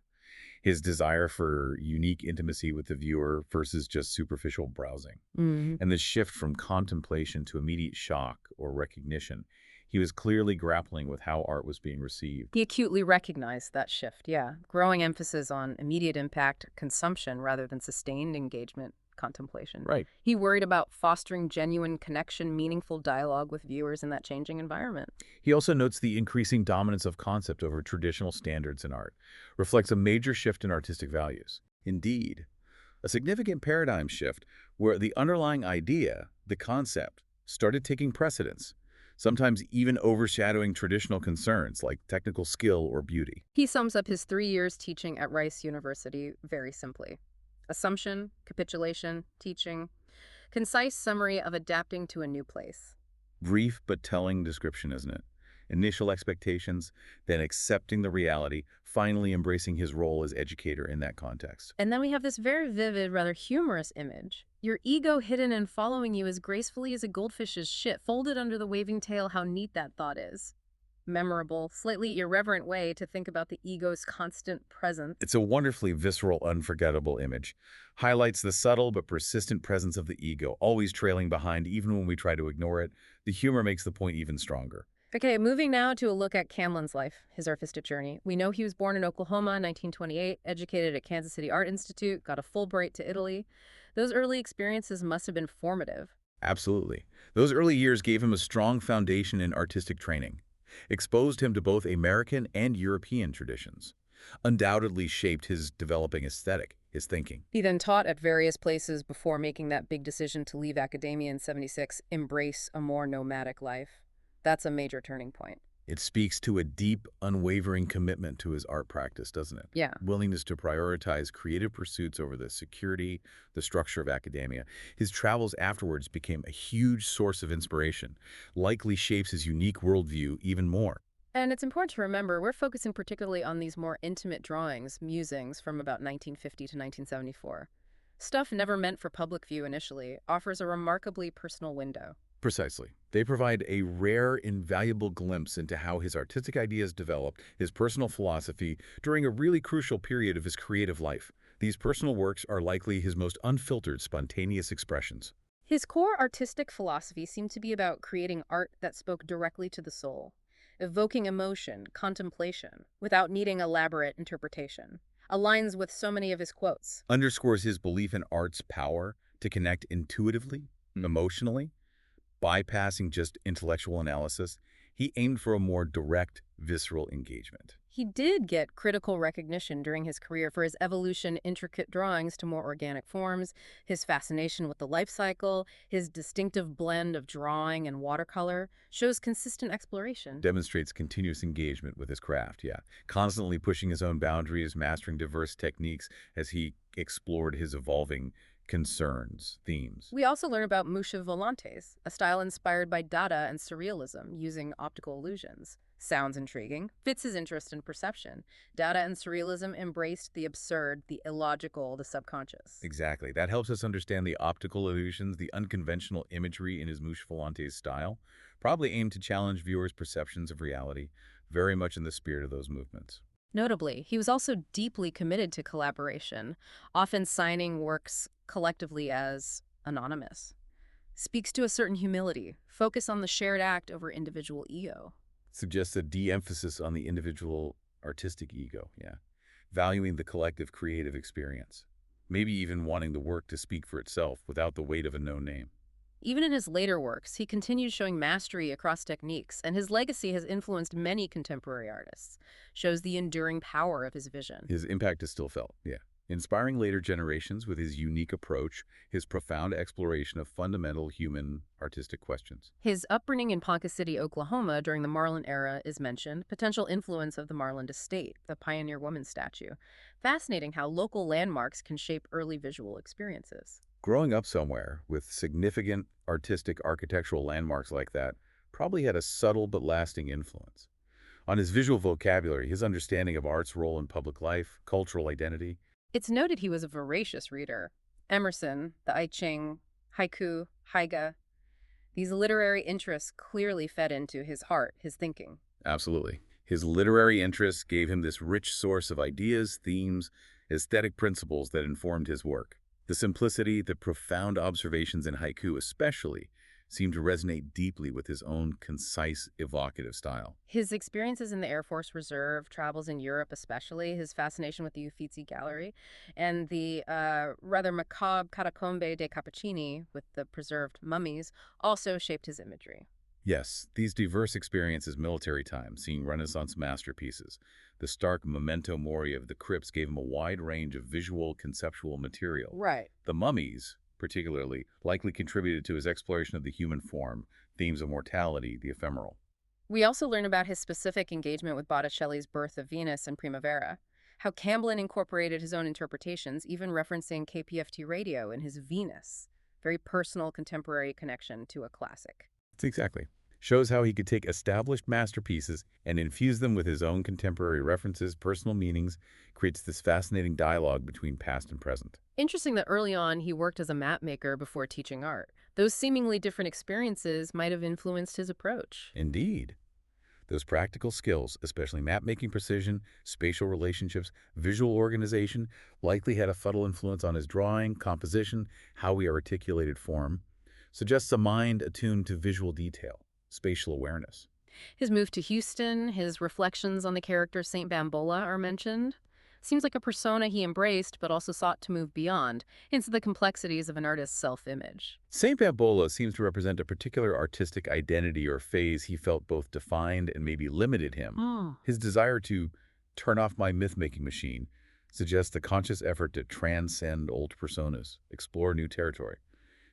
His desire for unique intimacy with the viewer versus just superficial browsing.
Mm.
And the shift from contemplation to immediate shock or recognition. He was clearly grappling with how art was being received.
He acutely recognized that shift, yeah. Growing emphasis on immediate impact, consumption, rather than sustained engagement, contemplation.
Right.
He worried about fostering genuine connection, meaningful dialogue with viewers in that changing environment.
He also notes the increasing dominance of concept over traditional standards in art, reflects a major shift in artistic values. Indeed, a significant paradigm shift where the underlying idea, the concept, started taking precedence, sometimes even overshadowing traditional concerns like technical skill or beauty.
He sums up his 3 years teaching at Rice University very simply. Assumption, capitulation, teaching, concise summary of adapting to a new place.
Brief but telling description, isn't it? Initial expectations, then accepting the reality, finally embracing his role as educator in that context.
And then we have this very vivid, rather humorous image. Your ego hidden and following you as gracefully as a goldfish's ship, folded under the waving tail. How neat that thought is. Memorable, slightly irreverent way to think about the ego's constant presence.
It's a wonderfully visceral, unforgettable image. Highlights the subtle but persistent presence of the ego, always trailing behind even when we try to ignore it. The humor makes the point even stronger.
Okay, moving now to a look at Camblin's life, his artistic journey. We know he was born in Oklahoma in 1928, educated at Kansas City Art Institute, got a Fulbright to Italy. Those early experiences must have been formative.
Absolutely. Those early years gave him a strong foundation in artistic training, exposed him to both American and European traditions, undoubtedly shaped his developing aesthetic, his thinking.
He then taught at various places before making that big decision to leave academia in '76, embrace a more nomadic life. That's a major turning point.
It speaks to a deep, unwavering commitment to his art practice, doesn't it?
Yeah.
Willingness to prioritize creative pursuits over the security, the structure of academia. His travels afterwards became a huge source of inspiration, likely shapes his unique worldview even more.
And it's important to remember, we're focusing particularly on these more intimate drawings, musings from about 1950 to 1974. Stuff never meant for public view initially offers a remarkably personal window.
Precisely. They provide a rare, invaluable glimpse into how his artistic ideas developed, his personal philosophy, during a really crucial period of his creative life. These personal works are likely his most unfiltered, spontaneous expressions.
His core artistic philosophy seemed to be about creating art that spoke directly to the soul, evoking emotion, contemplation, without needing elaborate interpretation. Aligns with so many of his quotes.
Underscores his belief in art's power to connect intuitively, emotionally, bypassing just intellectual analysis. He aimed for a more direct, visceral engagement.
He did get critical recognition during his career for his evolution intricate drawings to more organic forms, his fascination with the life cycle, his distinctive blend of drawing and watercolor, shows consistent exploration.
Demonstrates continuous engagement with his craft, yeah. Constantly pushing his own boundaries, mastering diverse techniques as he explored his evolving concerns, themes.
We also learn about Musha volantes, a style inspired by Dada and surrealism using optical illusions. Sounds intriguing, fits his interest in perception. Dada and surrealism embraced the absurd, the illogical, the subconscious.
Exactly. That helps us understand the optical illusions, the unconventional imagery in his Musha volantes style, probably aimed to challenge viewers' perceptions of reality, very much in the spirit of those movements.
Notably, he was also deeply committed to collaboration, often signing works collectively as anonymous. Speaks to a certain humility, focus on the shared act over individual ego.
Suggests a de-emphasis on the individual artistic ego, yeah. Valuing the collective creative experience. Maybe even wanting the work to speak for itself without the weight of a known name.
Even in his later works, he continues showing mastery across techniques, and his legacy has influenced many contemporary artists, shows the enduring power of his vision.
His impact is still felt, yeah. Inspiring later generations with his unique approach, his profound exploration of fundamental human artistic questions.
His upbringing in Ponca City, Oklahoma during the Marlin era is mentioned, potential influence of the Marlin estate, the pioneer woman statue. Fascinating how local landmarks can shape early visual experiences.
Growing up somewhere with significant artistic architectural landmarks like that probably had a subtle but lasting influence. On his visual vocabulary, his understanding of art's role in public life, cultural identity.
It's noted he was a voracious reader. Emerson, the I Ching, haiku, haiga, these literary interests clearly fed into his heart, his thinking.
Absolutely. His literary interests gave him this rich source of ideas, themes, aesthetic principles that informed his work. The simplicity, the profound observations in haiku especially, seemed to resonate deeply with his own concise, evocative style.
His experiences in the Air Force Reserve, travels in Europe especially, his fascination with the Uffizi Gallery, and the rather macabre Catacombe dei Cappuccini with the preserved mummies also shaped his imagery.
Yes, these diverse experiences military time, seeing Renaissance masterpieces, the stark memento mori of the crypts gave him a wide range of visual, conceptual material.
Right.
The mummies, particularly, likely contributed to his exploration of the human form, themes of mortality, the ephemeral.
We also learn about his specific engagement with Botticelli's Birth of Venus and Primavera, how Camblin incorporated his own interpretations, even referencing KPFT radio in his Venus, very personal contemporary connection to a classic.
Exactly. Shows how he could take established masterpieces and infuse them with his own contemporary references, personal meanings, creates this fascinating dialogue between past and present.
Interesting that early on he worked as a map maker before teaching art. Those seemingly different experiences might have influenced his approach.
Indeed. Those practical skills, especially map-making precision, spatial relationships, visual organization, likely had a subtle influence on his drawing, composition, how he articulated form, suggests a mind attuned to visual detail, spatial awareness.
His move to Houston, his reflections on the character Saint Bambola are mentioned. Seems like a persona he embraced but also sought to move beyond, into the complexities of an artist's self-image.
St. Bambola seems to represent a particular artistic identity or phase he felt both defined and maybe limited him. His desire to turn off my myth-making machine suggests a conscious effort to transcend old personas, explore new territory.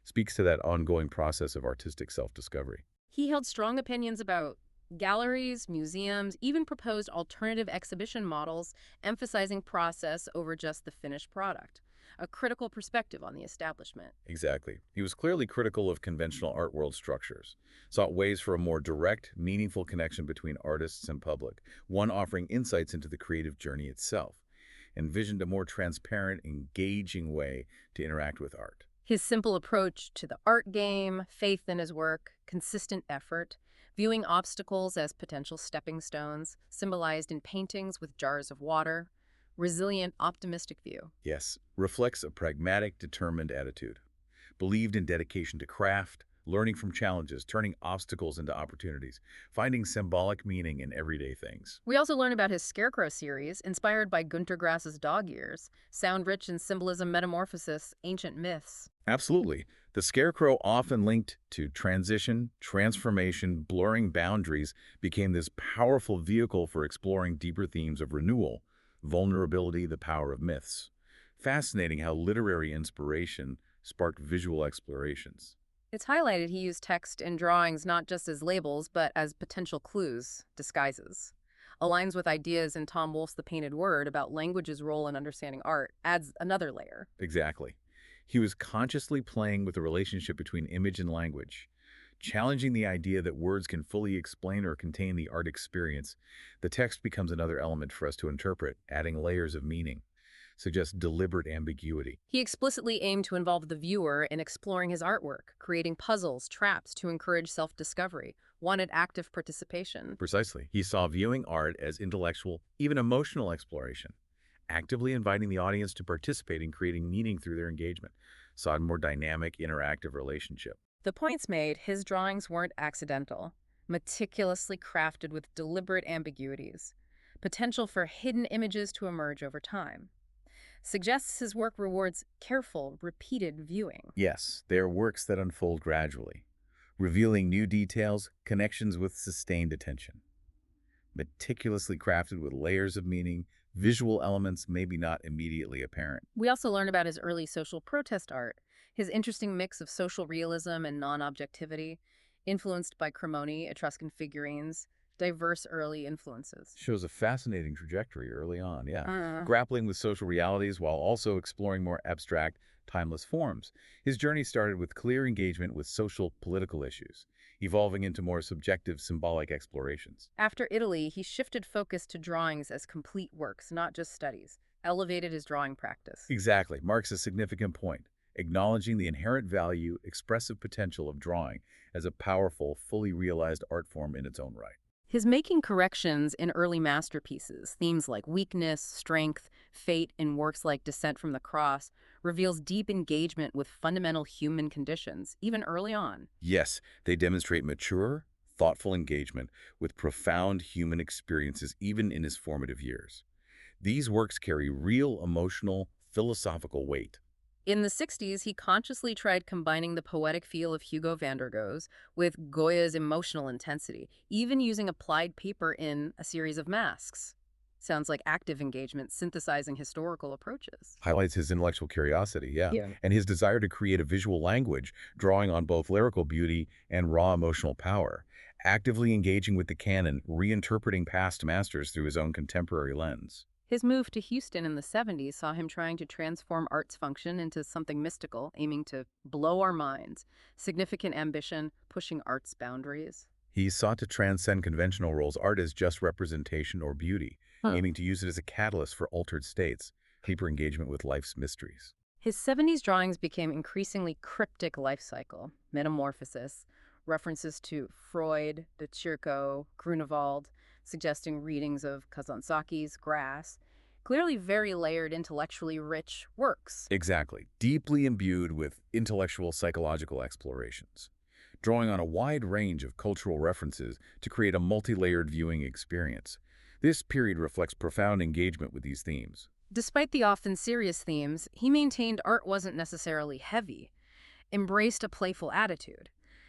Speaks to that ongoing process of artistic self-discovery.
He held strong opinions about galleries, museums, even proposed alternative exhibition models, emphasizing process over just the finished product. A critical perspective on the establishment.
Exactly. He was clearly critical of conventional art world structures, sought ways for a more direct, meaningful connection between artists and public, one offering insights into the creative journey itself, envisioned a more transparent, engaging way to interact with art.
His simple approach to the art game, faith in his work, consistent effort, viewing obstacles as potential stepping stones, symbolized in paintings with jars of water, resilient, optimistic view.
Yes, reflects a pragmatic, determined attitude. Believed in dedication to craft, learning from challenges, turning obstacles into opportunities, finding symbolic meaning in everyday things.
We also learn about his Scarecrow series, inspired by Günter Grass's dog ears, sound rich in symbolism, metamorphosis, ancient myths.
Absolutely. The Scarecrow, often linked to transition, transformation, blurring boundaries, became this powerful vehicle for exploring deeper themes of renewal, vulnerability, the power of myths. Fascinating how literary inspiration sparked visual explorations.
It's highlighted he used text and drawings not just as labels, but as potential clues, disguises. Aligns with ideas in Tom Wolfe's The Painted Word about language's role in understanding art, adds another layer.
Exactly. He was consciously playing with the relationship between image and language, challenging the idea that words can fully explain or contain the art experience. The text becomes another element for us to interpret, adding layers of meaning. Suggests deliberate ambiguity.
He explicitly aimed to involve the viewer in exploring his artwork, creating puzzles, traps to encourage self-discovery, wanted active participation.
Precisely. He saw viewing art as intellectual, even emotional exploration, actively inviting the audience to participate in creating meaning through their engagement, saw a more dynamic, interactive relationship.
The points made, his drawings weren't accidental, meticulously crafted with deliberate ambiguities, potential for hidden images to emerge over time. Suggests his work rewards careful, repeated viewing.
Yes, they are works that unfold gradually, revealing new details, connections with sustained attention. Meticulously crafted with layers of meaning, visual elements maybe not immediately apparent.
We also learn about his early social protest art, his interesting mix of social realism and non-objectivity, influenced by Cremoni, Etruscan figurines, diverse early influences.
Shows a fascinating trajectory early on, yeah.
Uh,
Grappling with social realities while also exploring more abstract, timeless forms. His journey started with clear engagement with social, political issues, evolving into more subjective, symbolic explorations.
After Italy, he shifted focus to drawings as complete works, not just studies, elevated his drawing practice.
Exactly, marks a significant point, acknowledging the inherent value, expressive potential of drawing as a powerful, fully realized art form in its own right.
His making corrections in early masterpieces, themes like weakness, strength, fate in works like Descent from the Cross, reveals deep engagement with fundamental human conditions, even early on.
Yes, they demonstrate mature, thoughtful engagement with profound human experiences even in his formative years. These works carry real emotional, philosophical weight.
In the 60s, he consciously tried combining the poetic feel of Hugo van der Goes with Goya's emotional intensity, even using applied paper in A Series of Masks. Sounds like active engagement synthesizing historical approaches.
Highlights his intellectual curiosity, yeah,
Yeah.
and his desire to create a visual language, drawing on both lyrical beauty and raw emotional power, actively engaging with the canon, reinterpreting past masters through his own contemporary lens.
His move to Houston in the 70s saw him trying to transform art's function into something mystical, aiming to blow our minds. Significant ambition, pushing art's boundaries.
He sought to transcend conventional roles, art as just representation or beauty, aiming to use it as a catalyst for altered states, deeper engagement with life's mysteries.
His 70s drawings became increasingly cryptic life cycle, metamorphosis, references to Freud, De Chirico, Grunewald, suggesting readings of Kazansaki's Grass, clearly very layered, intellectually rich works.
Exactly, deeply imbued with intellectual psychological explorations, drawing on a wide range of cultural references to create a multi-layered viewing experience. This period reflects profound engagement with these themes.
Despite the often serious themes, he maintained art wasn't necessarily heavy, embraced a playful attitude.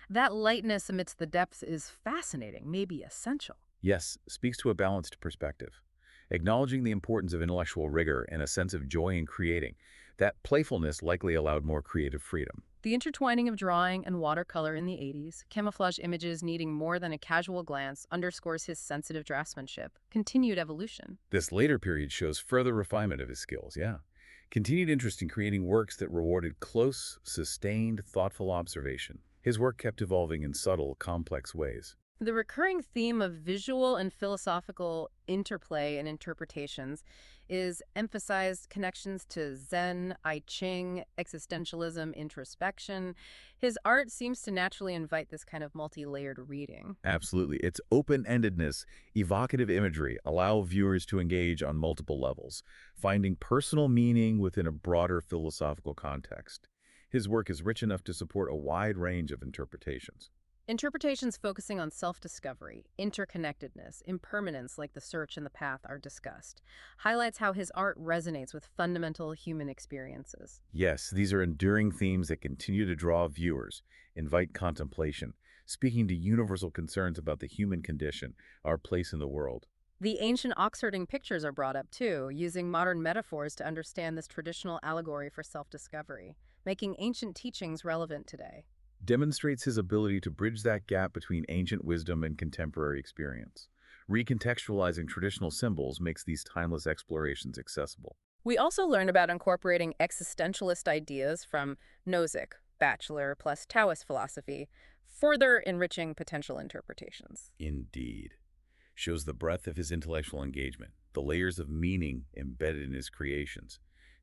That lightness amidst the depths is fascinating, maybe essential.
Yes, speaks to a balanced perspective, acknowledging the importance of intellectual rigor and a sense of joy in creating. That playfulness likely allowed more creative freedom.
The intertwining of drawing and watercolor in the 80s, camouflage images needing more than a casual glance, underscores his sensitive draftsmanship, continued evolution.
This later period shows further refinement of his skills, yeah. Continued interest in creating works that rewarded close, sustained, thoughtful observation. His work kept evolving in subtle, complex ways.
The recurring theme of visual and philosophical interplay and interpretations is emphasized connections to Zen, I Ching, existentialism, introspection. His art seems to naturally invite this kind of multi-layered reading.
Absolutely. Its open-endedness, evocative imagery allow viewers to engage on multiple levels, finding personal meaning within a broader philosophical context. His work is rich enough to support a wide range of interpretations.
Interpretations focusing on self-discovery, interconnectedness, impermanence like the search and the path are discussed, highlights how his art resonates with fundamental human experiences.
Yes, these are enduring themes that continue to draw viewers, invite contemplation, speaking to universal concerns about the human condition, our place in the world.
The ancient Oxfording pictures are brought up too, using modern metaphors to understand this traditional allegory for self-discovery, making ancient teachings relevant today.
Demonstrates his ability to bridge that gap between ancient wisdom and contemporary experience. Recontextualizing traditional symbols makes these timeless explorations accessible.
We also learn about incorporating existentialist ideas from Nozick, Bachelor plus Taoist philosophy, further enriching potential interpretations.
Indeed. Shows the breadth of his intellectual engagement, the layers of meaning embedded in his creations.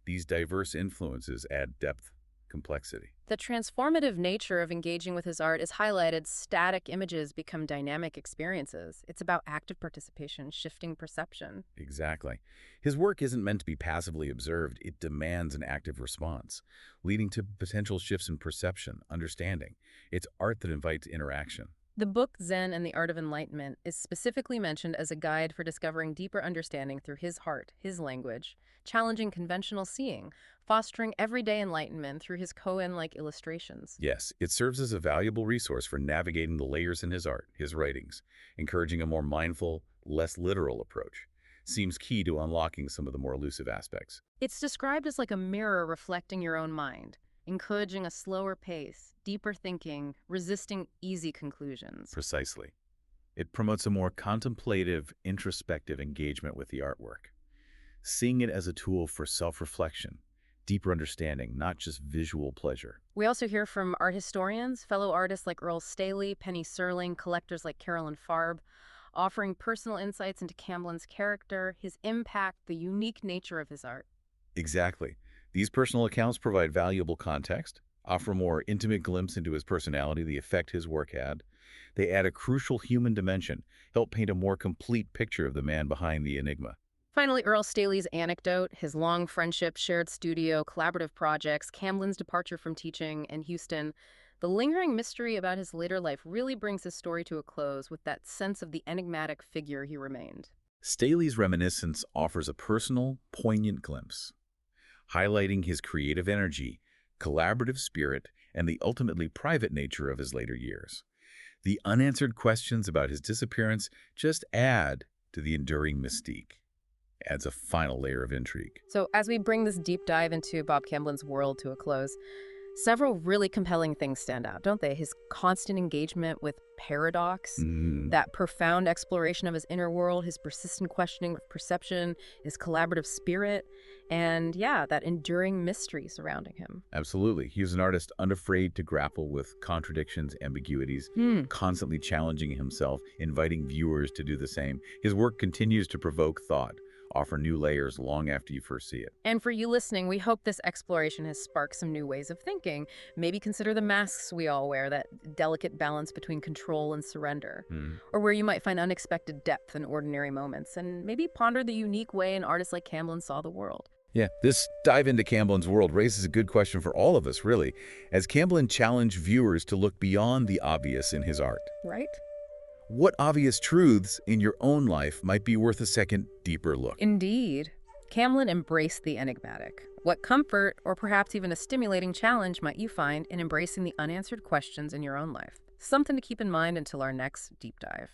These diverse influences add depth, complexity.
The transformative nature of engaging with his art is highlighted. Static images become dynamic experiences. It's about active participation, shifting perception.
Exactly. His work isn't meant to be passively observed. It demands an active response, leading to potential shifts in perception, understanding. It's art that invites interaction.
The book Zen and the Art of Enlightenment is specifically mentioned as a guide for discovering deeper understanding through his heart, his language, challenging conventional seeing, fostering everyday enlightenment through his koan-like illustrations.
Yes, it serves as a valuable resource for navigating the layers in his art, his writings, encouraging a more mindful, less literal approach. Seems key to unlocking some of the more elusive aspects.
It's described as like a mirror reflecting your own mind, encouraging a slower pace, deeper thinking, resisting easy conclusions.
Precisely. It promotes a more contemplative, introspective engagement with the artwork, seeing it as a tool for self-reflection, deeper understanding, not just visual pleasure.
We also hear from art historians, fellow artists like Earl Staley, Penny Serling, collectors like Carolyn Farb, offering personal insights into Camblin's character, his impact, the unique nature of his art.
Exactly. These personal accounts provide valuable context, offer a more intimate glimpse into his personality, the effect his work had. They add a crucial human dimension, help paint a more complete picture of the man behind the enigma.
Finally, Earl Staley's anecdote, his long friendship, shared studio, collaborative projects, Camblin's departure from teaching in Houston, the lingering mystery about his later life really brings his story to a close with that sense of the enigmatic figure he remained.
Staley's reminiscence offers a personal, poignant glimpse, highlighting his creative energy, collaborative spirit, and the ultimately private nature of his later years. The unanswered questions about his disappearance just add to the enduring mystique, adds a final layer of intrigue.
So as we bring this deep dive into Bob Camblin's world to a close, several really compelling things stand out, don't they? His constant engagement with paradox, that profound exploration of his inner world, his persistent questioning of perception, his collaborative spirit, and yeah, that enduring mystery surrounding him.
Absolutely. He was an artist unafraid to grapple with contradictions, ambiguities, constantly challenging himself, inviting viewers to do the same. His work continues to provoke thought, offer new layers long after you first see it.
And for you listening, we hope this exploration has sparked some new ways of thinking. Maybe consider the masks we all wear, that delicate balance between control and surrender, or where you might find unexpected depth in ordinary moments, and maybe ponder the unique way an artist like Camblin saw the world.
Yeah, this dive into Camblin's world raises a good question for all of us, really, as Camblin challenged viewers to look beyond the obvious in his art.
Right?
What obvious truths in your own life might be worth a second, deeper look?
Indeed. Camblin embraced the enigmatic. What comfort, or perhaps even a stimulating challenge, might you find in embracing the unanswered questions in your own life? Something to keep in mind until our next deep dive.